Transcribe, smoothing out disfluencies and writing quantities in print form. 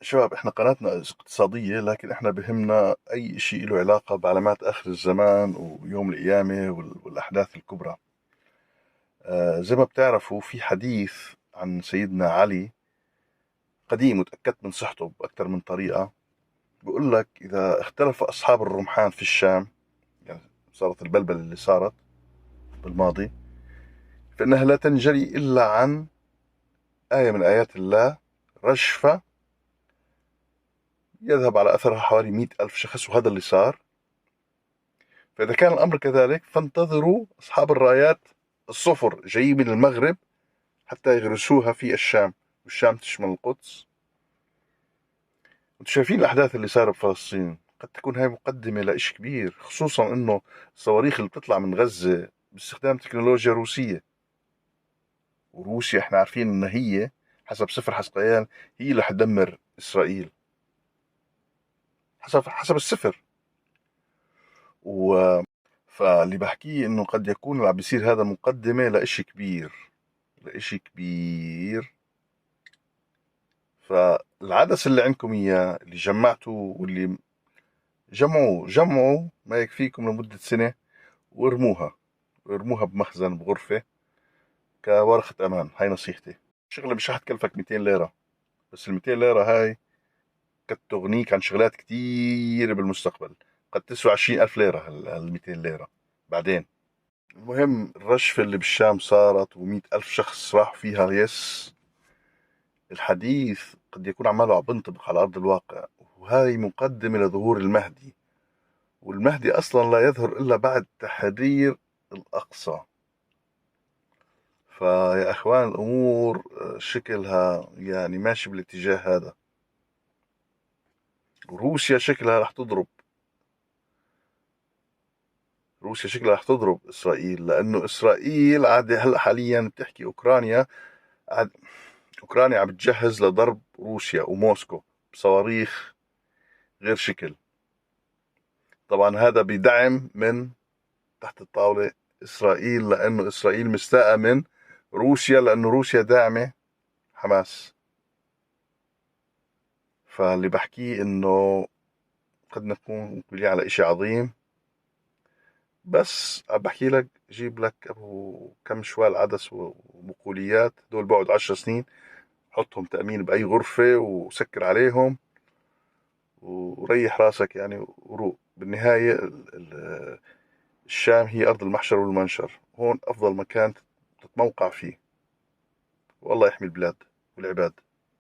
شباب، احنا قناتنا اقتصادية، لكن احنا بهمنا اي شيء له علاقة بعلامات اخر الزمان ويوم القيامة والاحداث الكبرى. زي ما بتعرفوا في حديث عن سيدنا علي قديم، وتأكدت من صحته بأكثر من طريقة. بيقول لك إذا اختلف أصحاب الرمحان في الشام، يعني صارت البلبلة اللي صارت بالماضي، فإنها لا تنجلي إلا عن آية من آيات الله، رجفة يذهب على أثرها حوالي 100,000 شخص، وهذا اللي صار. فإذا كان الأمر كذلك فانتظروا أصحاب الرايات الصفر جايين من المغرب حتى يغرسوها في الشام، والشام تشمل القدس. انتم شايفين الأحداث اللي صارت بفلسطين، قد تكون هاي مقدمة لإشي كبير، خصوصا إنه الصواريخ اللي بتطلع من غزة باستخدام تكنولوجيا روسية. وروسيا احنا عارفين إن هي حسب سفر حسقيان هي اللي حتدمر إسرائيل، حسب السفر. و فاللي بحكيه إنه قد يكون اللي عم بيصير هذا مقدمة لإشي كبير، لإشي كبير. فالعدس اللي عندكم إياه اللي جمعتوا، واللي جمعوا ما يكفيكم لمدة سنة، وارموها بمخزن بغرفة كورقة أمان. هاي نصيحتي. شغلة مش رح تكلفك 200 ليرة، بس ال 200 ليرة هاي قد تغنيك عن شغلات كتير بالمستقبل. قد تسوى 20,000 ليرة هال 200 ليرة بعدين. المهم الرشفة اللي بالشام صارت، و100,000 شخص راح فيها. يس، الحديث قد يكون عماله عم بنطبق على أرض الواقع، وهاي مقدمة لظهور المهدي. والمهدي أصلا لا يظهر إلا بعد تحرير الأقصى. فيا أخوان الأمور شكلها يعني ماشي بالاتجاه هذا. وروسيا شكلها رح تضرب، روسيا شكلها رح تضرب إسرائيل، لأنه إسرائيل عاد هلأ حاليا بتحكي أوكرانيا، عاد أوكرانيا عم بتجهز لضرب روسيا وموسكو بصواريخ غير شكل. طبعا هذا بدعم من تحت الطاولة إسرائيل، لأنه إسرائيل مستاءة من روسيا، لأنه روسيا داعمة حماس. فاللي بحكيه إنه قد نكون مقبلين على إشي عظيم. بس عم بحكي لك جيب لك أبو كم شوال عدس وبقوليات، دول بعد 10 سنين، حطهم تأمين بأي غرفة وسكر عليهم وريح راسك يعني، وروق. بالنهاية الشام هي أرض المحشر والمنشر، هون أفضل مكان تتموقع فيه. والله يحمي البلاد والعباد.